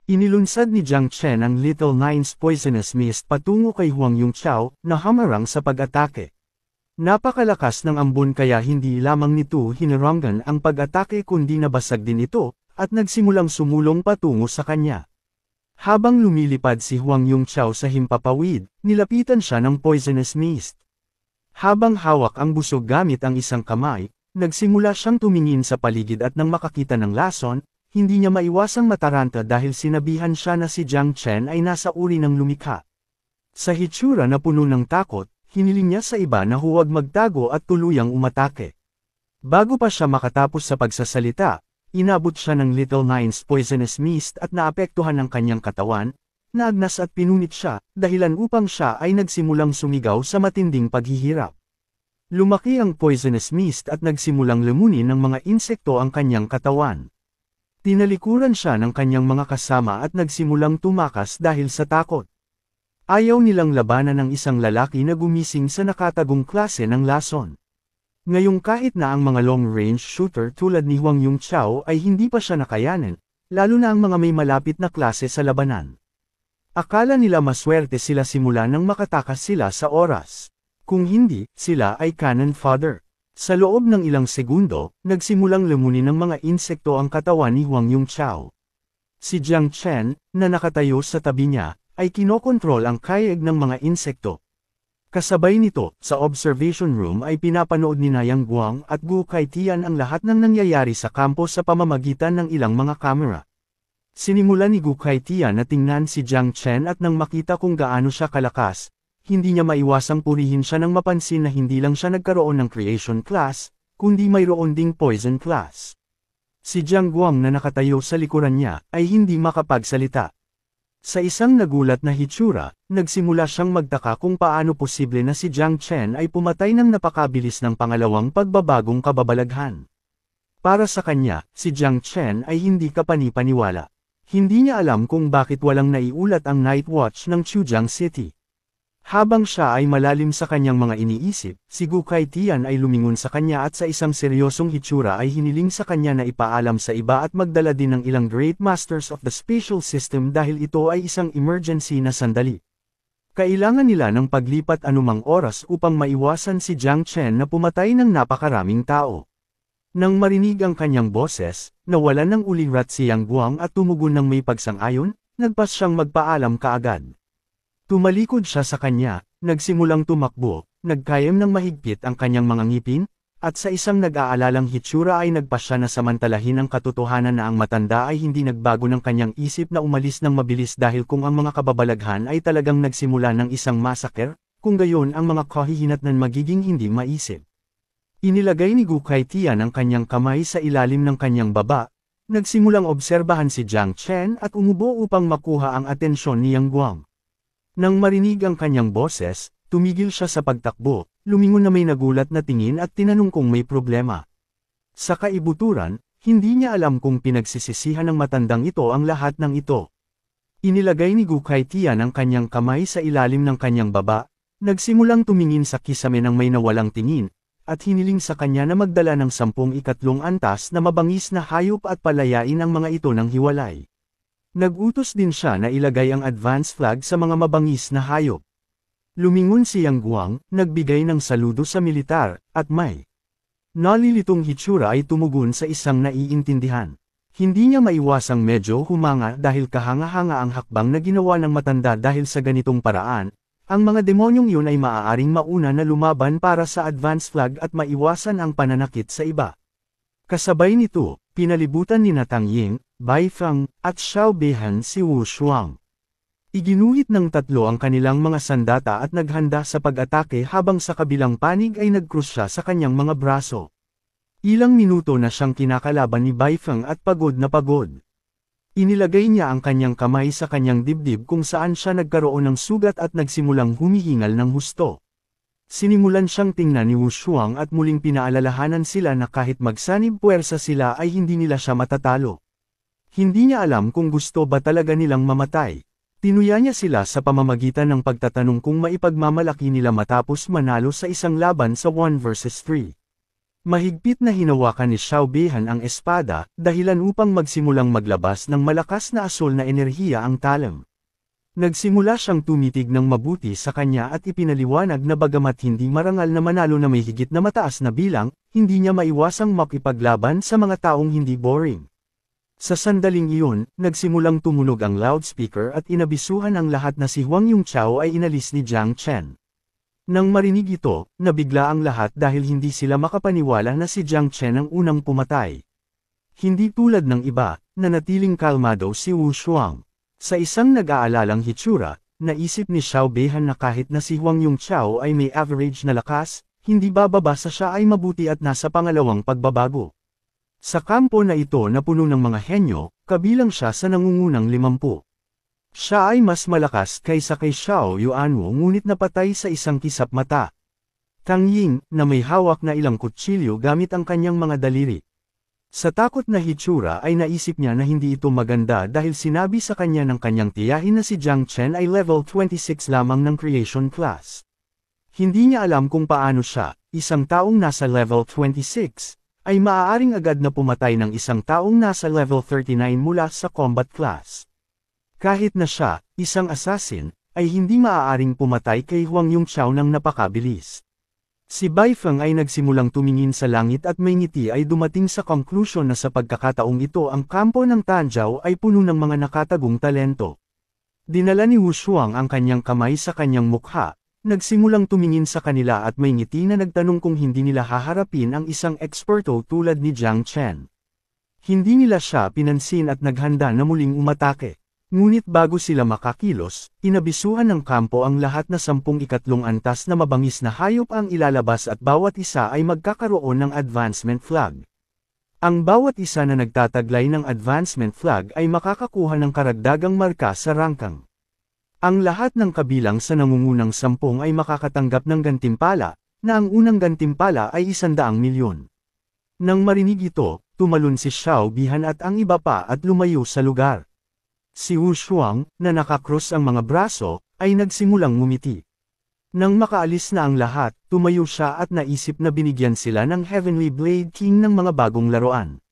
Inilunsad ni Jiang Chen ang Little Nine's Poisonous Mist patungo kay Huang Yongchao na hamarang sa pag-atake. Napakalakas ng ambon kaya hindi lamang nito hinarangan ang pag-atake kundi nabasag din ito, at nagsimulang sumulong patungo sa kanya. Habang lumilipad si Huang Yongchao sa himpapawid, nilapitan siya ng Poisonous Mist. Habang hawak ang busog gamit ang isang kamay, nagsimula siyang tumingin sa paligid at nang makakita ng lason, hindi niya maiwasang mataranta dahil sinabihan siya na si Jiang Chen ay nasa uri ng lumikha. Sa hitsura na puno ng takot, hiniling niya sa iba na huwag magtago at tuluyang umatake. Bago pa siya makatapos sa pagsasalita, inabot siya ng Little Nine's Poisonous Mist at naapektuhan ang kanyang katawan, naagnas at pinunit siya, dahilan upang siya ay nagsimulang sumigaw sa matinding paghihirap. Lumaki ang Poisonous Mist at nagsimulang lamunin ng mga insekto ang kanyang katawan. Tinalikuran siya ng kanyang mga kasama at nagsimulang tumakas dahil sa takot. Ayaw nilang labanan ng isang lalaki na gumising sa nakatagong klase ng lason. Ngayong kahit na ang mga long-range shooter tulad ni Huang Yongchao ay hindi pa siya nakayanan, lalo na ang mga may malapit na klase sa labanan. Akala nila maswerte sila simula nang makatakas sila sa oras. Kung hindi, sila ay cannon fodder. Sa loob ng ilang segundo, nagsimulang lamunin ng mga insekto ang katawan ni Huang Yongchao. Si Jiang Chen, na nakatayo sa tabi niya, ay kinokontrol ang kayag ng mga insekto. Kasabay nito, sa observation room ay pinapanood ni Yang Guang at Gu Kaitian ang lahat ng nangyayari sa kampo sa pamamagitan ng ilang mga kamera. Sinimulan ni Gu Kaitian na tingnan si Jiang Chen at nang makita kung gaano siya kalakas, hindi niya maiwasang purihin siya nang mapansin na hindi lang siya nagkaroon ng creation class, kundi mayroon ding poison class. Si Jiang Guang na nakatayo sa likuran niya, ay hindi makapagsalita. Sa isang nagulat na hitsura, nagsimula siyang magtaka kung paano posible na si Jiang Chen ay pumatay ng napakabilis ng pangalawang pagbabagong kababalaghan. Para sa kanya, si Jiang Chen ay hindi kapani-paniwala. Hindi niya alam kung bakit walang naiulat ang Night Watch ng Chujiang City. Habang siya ay malalim sa kanyang mga iniisip, si Gu Kaitian ay lumingon sa kanya at sa isang seryosong hitsura ay hiniling sa kanya na ipaalam sa iba at magdala din ng ilang Great Masters of the Spatial System dahil ito ay isang emergency na sandali. Kailangan nila ng paglipat anumang oras upang maiwasan si Jiang Chen na pumatay ng napakaraming tao. Nang marinig ang kanyang boses, nawalan ng ulirat si Yang Guang at tumugon ng may pagsang-ayon, nagpas siyang magpaalam kaagad. Tumalikod siya sa kanya, nagsimulang tumakbo, nagkayam ng mahigpit ang kanyang mga ngipin, at sa isang nag-aalalang hitsura ay nagpasya na samantalahin ang katotohanan na ang matanda ay hindi nagbago ng kanyang isip na umalis ng mabilis dahil kung ang mga kababalaghan ay talagang nagsimula ng isang massacre, kung gayon ang mga kahihinatnan magiging hindi maisip. Inilagay ni Gu Kaitian ang kanyang kamay sa ilalim ng kanyang baba, nagsimulang obserbahan si Jiang Chen at umubo upang makuha ang atensyon ni Yang Guang. Nang marinig ang kanyang boses, tumigil siya sa pagtakbo, lumingon na may nagulat na tingin at tinanong kung may problema. Sa kaibuturan, hindi niya alam kung pinagsisisihan ng matandang ito ang lahat ng ito. Inilagay ni Gu Kaitian ang kanyang kamay sa ilalim ng kanyang baba, nagsimulang tumingin sa kisame ng may nawalang tingin, at hiniling sa kanya na magdala ng 12 antas na mabangis na hayop at palayain ang mga ito ng hiwalay. Nag-utos din siya na ilagay ang advance flag sa mga mabangis na hayop. Lumingon si Yang Guang, nagbigay ng saludo sa militar, at may nalilitong hitsura ay tumugon sa isang naiintindihan. Hindi niya maiwasang medyo humanga dahil kahanga-hanga ang hakbang na ginawa ng matanda dahil sa ganitong paraan, ang mga demonyong yun ay maaaring mauna na lumaban para sa advance flag at maiwasan ang pananakit sa iba. Kasabay nito, pinalibutan ni Tang Ying, Bai Feng, at Xiao Beihan si Wu Shuang. Iginuhit ng tatlo ang kanilang mga sandata at naghanda sa pag-atake habang sa kabilang panig ay nagkrus siya sa kanyang mga braso. Ilang minuto na siyang kinakalaban ni Bai Feng at pagod na pagod. Inilagay niya ang kanyang kamay sa kanyang dibdib kung saan siya nagkaroon ng sugat at nagsimulang humihingal ng husto. Sinimulan siyang tingnan ni Wu Shuang at muling pinaalalahanan sila na kahit magsanib puwersa sila ay hindi nila siya matatalo. Hindi niya alam kung gusto ba talaga nilang mamatay. Tinuya niya sila sa pamamagitan ng pagtatanong kung maipagmamalaki nila matapos manalo sa isang laban sa 1 versus 3. Mahigpit na hinawakan ni Xiao Beihan ang espada, dahilan upang magsimulang maglabas ng malakas na asul na enerhiya ang talam. Nagsimula siyang tumitig ng mabuti sa kanya at ipinaliwanag na bagamat hindi marangal na manalo na may higit na mataas na bilang, hindi niya maiwasang makipaglaban sa mga taong hindi boring. Sa sandaling iyon, nagsimulang tumunog ang loudspeaker at inabisuhan ang lahat na si Huang Yongchao ay inalis ni Jiang Chen. Nang marinig ito, nabigla ang lahat dahil hindi sila makapaniwala na si Jiang Chen ang unang pumatay. Hindi tulad ng iba, nanatiling kalmado si Wu Shuang. Sa isang nag-aalalang hitsura, naisip ni Xiao Beihan na kahit na si Huang Yongchao ay may average na lakas, hindi bababa sa siya ay mabuti at nasa pangalawang pagbabago. Sa kampo na ito na puno ng mga henyo, kabilang siya sa nangungunang 50. Siya ay mas malakas kaysa kay Xiao Yuanwu ngunit napatay sa isang kisap mata. Tang Ying, na may hawak na ilang kutsilyo gamit ang kanyang mga daliri. Sa takot na hitsura ay naisip niya na hindi ito maganda dahil sinabi sa kanya ng kanyang tiyahin na si Jiang Chen ay level 26 lamang ng creation class. Hindi niya alam kung paano siya, isang taong nasa level 26, ay maaaring agad na pumatay ng isang taong nasa level 39 mula sa combat class. Kahit na siya, isang assassin, ay hindi maaaring pumatay kay Huang Yongchao ng napakabilis. Si Bai Feng ay nagsimulang tumingin sa langit at may ngiti ay dumating sa konklusyon na sa pagkakataong ito ang kampo ng Tanjao ay puno ng mga nakatagong talento. Dinala ni Wu Shuang ang kanyang kamay sa kanyang mukha, nagsimulang tumingin sa kanila at may ngiti na nagtanong kung hindi nila haharapin ang isang eksperto tulad ni Jiang Chen. Hindi nila siya pinansin at naghanda na muling umatake. Ngunit bago sila makakilos, inabisuhan ng kampo ang lahat na 12 antas na mabangis na hayop ang ilalabas at bawat isa ay magkakaroon ng advancement flag. Ang bawat isa na nagtataglay ng advancement flag ay makakakuha ng karagdagang marka sa rangkang. Ang lahat ng kabilang sa nangungunang 10 ay makakatanggap ng gantimpala, na ang unang gantimpala ay 100 milyon. Nang marinig ito, tumalon si Xiao Beihan at ang iba pa at lumayo sa lugar. Si Wu Shuang, na nakakross ang mga braso, ay nagsimulang ngumiti. Nang makaalis na ang lahat, tumayo siya at naisip na binigyan sila ng Heavenly Blade King ng mga bagong laruan.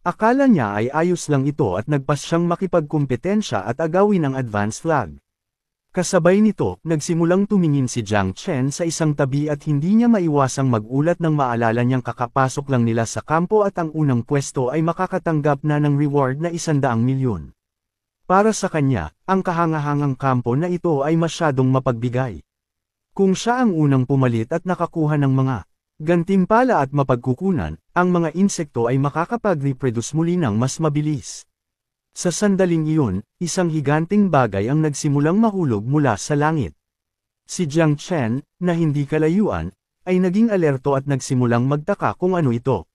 Akala niya ay ayos lang ito at nagpas siyang makipagkumpetensya at agawin ang advance flag. Kasabay nito, nagsimulang tumingin si Jiang Chen sa isang tabi at hindi niya maiwasang magulat nang maalala niyang kakapasok lang nila sa kampo at ang unang pwesto ay makakatanggap na ng reward na 100 milyon. Para sa kanya, ang kahangahangang kampo na ito ay masyadong mapagbigay. Kung siya ang unang pumalit at nakakuha ng mga gantimpala at mapagkukunan, ang mga insekto ay makakapag-reproduce muli ng mas mabilis. Sa sandaling iyon, isang higanting bagay ang nagsimulang mahulog mula sa langit. Si Jiang Chen, na hindi kalayuan, ay naging alerto at nagsimulang magtaka kung ano ito.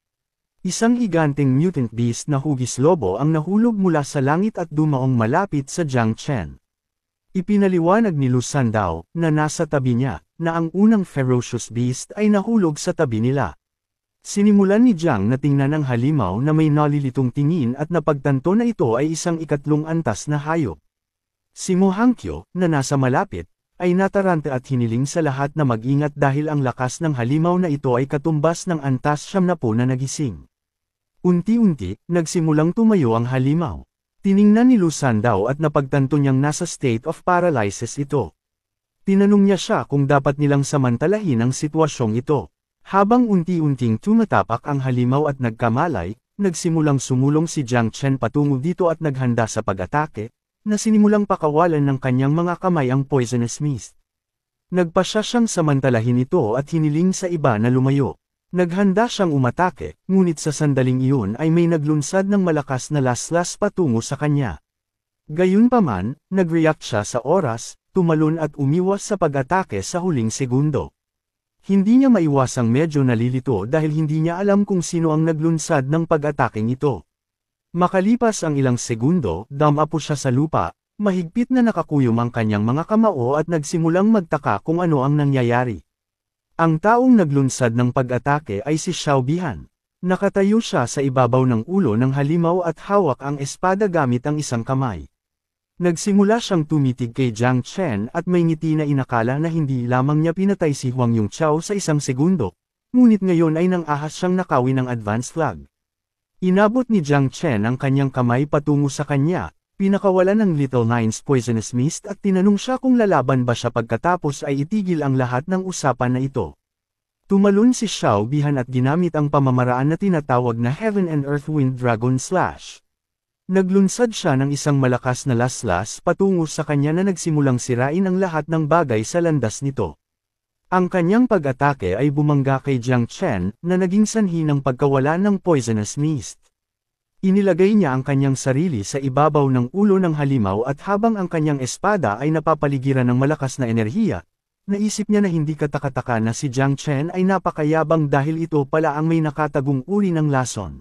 Isang higanting mutant beast na hugis lobo ang nahulog mula sa langit at dumaong malapit sa Jiang Chen. Ipinaliwanag ni Lu Sandao, na nasa tabi niya, na ang unang ferocious beast ay nahulog sa tabi nila. Sinimulan ni Jiang na tingnan ang halimaw na may nalilitong tingin at napagtanto na ito ay isang 3 antas na hayop. Si Mo Hangqiu, na nasa malapit, ay nataranta at hiniling sa lahat na mag-ingat dahil ang lakas ng halimaw na ito ay katumbas ng antas 70 na nagising. Unti-unti, nagsimulang tumayo ang halimaw. Tiningnan ni Lu Sandao at napagtanto niyang nasa state of paralysis ito. Tinanong niya siya kung dapat nilang samantalahin ang sitwasyong ito. Habang unti-unting tumatapak ang halimaw at nagkamalay, nagsimulang sumulong si Jiang Chen patungo dito at naghanda sa pag-atake, na sinimulang pakawalan ng kanyang mga kamay ang poisonous mist. Nagpasya siyang samantalahin ito at hiniling sa iba na lumayo. Naghanda siyang umatake, ngunit sa sandaling iyon ay may naglunsad ng malakas na laslas patungo sa kanya. Gayunpaman, nag-react siya sa oras, tumalon at umiwas sa pag-atake sa huling segundo. Hindi niya maiwasang medyo nalilito dahil hindi niya alam kung sino ang naglunsad ng pag-ataking ito. Makalipas ang ilang segundo, damapo siya sa lupa, mahigpit na nakakuyom ang kanyang mga kamao at nagsimulang magtaka kung ano ang nangyayari. Ang taong naglunsad ng pag-atake ay si Xiao Beihan. Nakatayo siya sa ibabaw ng ulo ng halimaw at hawak ang espada gamit ang isang kamay. Nagsimula siyang tumitig kay Jiang Chen at may ngiti na inakala na hindi lamang niya pinatay si Huang Yongchao sa 1 segundo, ngunit ngayon ay nang ahas siyang nakawin ng advance flag. Inabot ni Jiang Chen ang kanyang kamay patungo sa kanya, pinakawalan ng Little Nine's poisonous mist at tinanong siya kung lalaban ba siya pagkatapos ay itigil ang lahat ng usapan na ito. Tumalon si Xiao Bihan at ginamit ang pamamaraan na tinatawag na Heaven and Earth Wind Dragon Slash. Naglunsad siya ng isang malakas na laslas patungo sa kanya na nagsimulang sirain ang lahat ng bagay sa landas nito. Ang kanyang pag-atake ay bumangga kay Jiang Chen na naging sanhi ng pagkawala ng poisonous mist. Inilagay niya ang kanyang sarili sa ibabaw ng ulo ng halimaw at habang ang kanyang espada ay napapaligiran ng malakas na enerhiya, naisip niya na hindi katakataka na si Jiang Chen ay napakayabang dahil ito pala ang may nakatagong uri ng lason.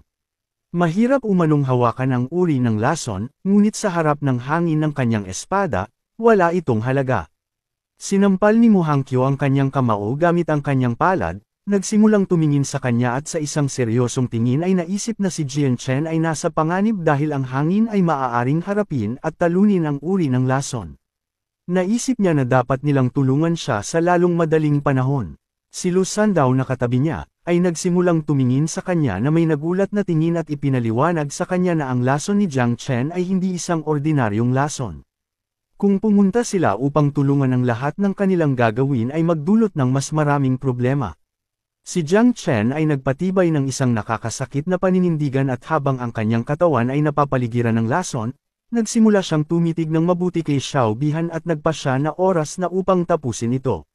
Mahirap umanong hawakan ang uri ng lason, ngunit sa harap ng hangin ng kanyang espada, wala itong halaga. Sinampal ni Mu Hangqiu ang kanyang kamao gamit ang kanyang palad, nagsimulang tumingin sa kanya at sa isang seryosong tingin ay naisip na si Jiang Chen ay nasa panganib dahil ang hangin ay maaaring harapin at talunin ang uri ng lason. Naisip niya na dapat nilang tulungan siya sa lalong madaling panahon. Si Lu Sandaw na katabi niya, ay nagsimulang tumingin sa kanya na may nagulat na tingin at ipinaliwanag sa kanya na ang lason ni Jiang Chen ay hindi isang ordinaryong lason. Kung pumunta sila upang tulungan ang lahat ng kanilang gagawin ay magdulot ng mas maraming problema. Si Jiang Chen ay nagpatibay ng isang nakakasakit na paninindigan at habang ang kanyang katawan ay napapaligiran ng lason, nagsimula siyang tumitig ng mabuti kay Xiao Bihan at nagpasya na oras na upang tapusin ito.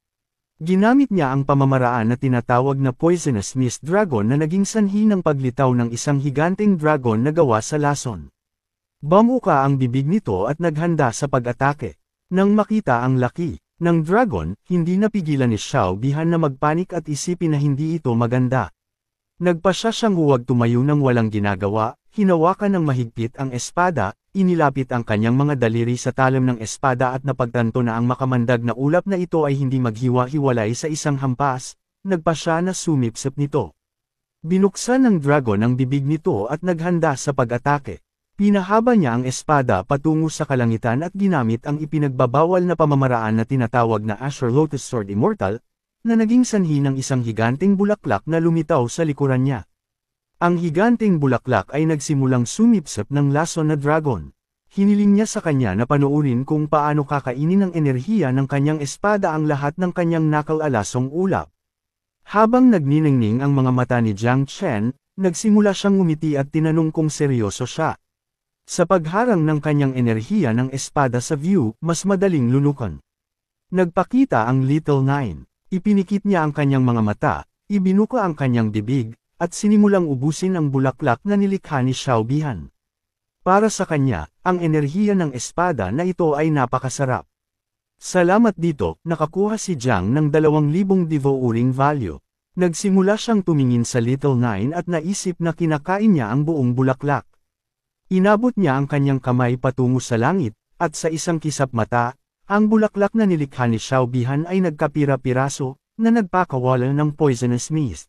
Ginamit niya ang pamamaraan na tinatawag na Poisonous Mist Dragon na naging sanhi ng paglitaw ng isang higanteng dragon na gawa sa lason. Bumuka ang bibig nito at naghanda sa pag-atake. Nang makita ang laki ng dragon, hindi napigilan ni Xiao Bihan na magpanik at isipin na hindi ito maganda. Nagpasya siyang huwag tumayo ng walang ginagawa, hinawakan ng mahigpit ang espada, inilapit ang kanyang mga daliri sa talim ng espada at napagtanto na ang makamandag na ulap na ito ay hindi maghiwa-hiwalay sa isang hampas, nagpasya na sumipsip nito. Binuksan ng dragon ang bibig nito at naghanda sa pag-atake. Pinahaba niya ang espada patungo sa kalangitan at ginamit ang ipinagbabawal na pamamaraan na tinatawag na Azure Lotus Sword Immortal, na naging sanhi ng isang higanteng bulaklak na lumitaw sa likuran niya. Ang higanteng bulaklak ay nagsimulang sumipsip ng lason na dragon. Hiniling niya sa kanya na panoorin kung paano kakainin ng enerhiya ng kanyang espada ang lahat ng kanyang nakal-alasong ulap. Habang nagniningning ang mga mata ni Jiang Chen, nagsimula siyang ngumiti at tinanong kung seryoso siya. Sa pagharang ng kanyang enerhiya ng espada sa view, mas madaling lunukan. Nagpakita ang Little Nine. Ipinikit niya ang kanyang mga mata, ibinuka ang kanyang bibig, at sinimulang ubusin ang bulaklak na nilikha ni Xiao Bihan. Para sa kanya, ang enerhiya ng espada na ito ay napakasarap. Salamat dito, nakakuha si Jiang ng 2,000 Devo uring value. Nagsimula siyang tumingin sa Little Nine at naisip na kinakain niya ang buong bulaklak. Inabot niya ang kanyang kamay patungo sa langit, at sa isang kisap mata, ang bulaklak na nilikha ni Xiao Bihan ay nagkapira-piraso, na nagpakawala ng poisonous mist.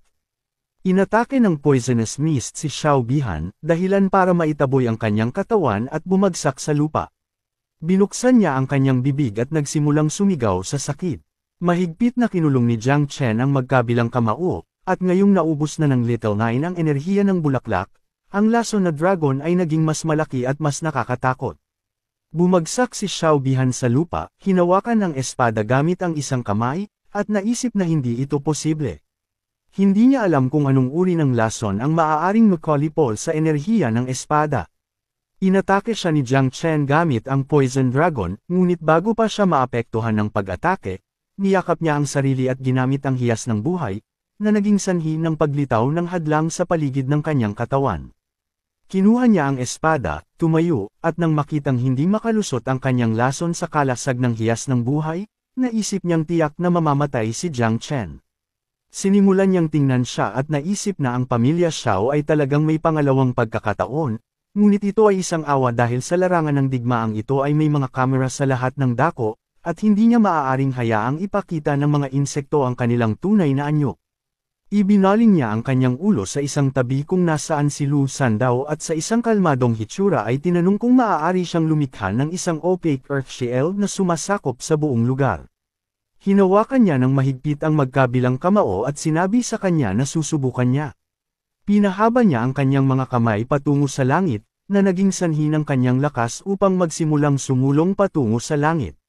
Inatake ng poisonous mist si Xiao Bihan, dahilan para maitaboy ang kanyang katawan at bumagsak sa lupa. Binuksan niya ang kanyang bibig at nagsimulang sumigaw sa sakit. Mahigpit na kinulong ni Jiang Chen ang magkabilang kamao, at ngayong naubos na ng Little Nine ang enerhiya ng bulaklak, ang lason na dragon ay naging mas malaki at mas nakakatakot. Bumagsak si Xiao Bihan sa lupa, hinawakan ang espada gamit ang isang kamay, at naisip na hindi ito posible. Hindi niya alam kung anong uri ng lason ang maaaring makalipol sa enerhiya ng espada. Inatake siya ni Jiang Chen gamit ang Poison Dragon, ngunit bago pa siya maapektuhan ng pag-atake, niyakap niya ang sarili at ginamit ang hiyas ng buhay, na naging sanhi ng paglitaw ng hadlang sa paligid ng kanyang katawan. Kinuha niya ang espada, tumayo, at nang makitang hindi makalusot ang kanyang lason sa kalasag ng hiyas ng buhay, naisip niyang tiyak na mamamatay si Jiang Chen. Sinimulan niyang tingnan siya at naisip na ang pamilya Xiao ay talagang may pangalawang pagkakataon, ngunit ito ay isang awa dahil sa larangan ng digmaang ito ay may mga kamera sa lahat ng dako, at hindi niya maaaring hayaang ipakita ng mga insekto ang kanilang tunay na anyo. Ibinaling niya ang kanyang ulo sa isang tabi kung nasaan si Lu Sandaw at sa isang kalmadong hitsura ay tinanong kung maaari siyang lumikha ng isang opaque earth shield na sumasakop sa buong lugar. Hinawakan niya ng mahigpit ang magkabilang kamao at sinabi sa kanya na susubukan niya. Pinahaba niya ang kanyang mga kamay patungo sa langit, na naging sanhi ng kanyang lakas upang magsimulang sumulong patungo sa langit.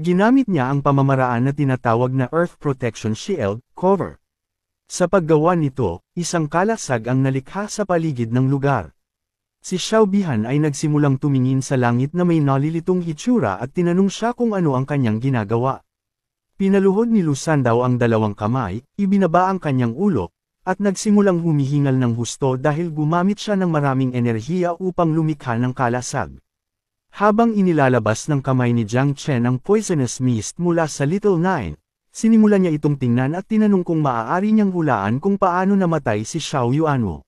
Ginamit niya ang pamamaraan na tinatawag na Earth Protection Shield, cover. Sa paggawa nito, isang kalasag ang nalikha sa paligid ng lugar. Si Xiao Bihan ay nagsimulang tumingin sa langit na may nalilitong hitsura at tinanong siya kung ano ang kanyang ginagawa. Pinaluhod ni Lu Sandaw ang dalawang kamay, ibinaba ang kanyang ulo, at nagsimulang humihingal ng husto dahil gumamit siya ng maraming enerhiya upang lumikha ng kalasag. Habang inilalabas ng kamay ni Jiang Chen ang poisonous mist mula sa Little Nine, sinimulan niya itong tingnan at tinanong kung maaari niyang hulaan kung paano namatay si Xiao Yuanwu.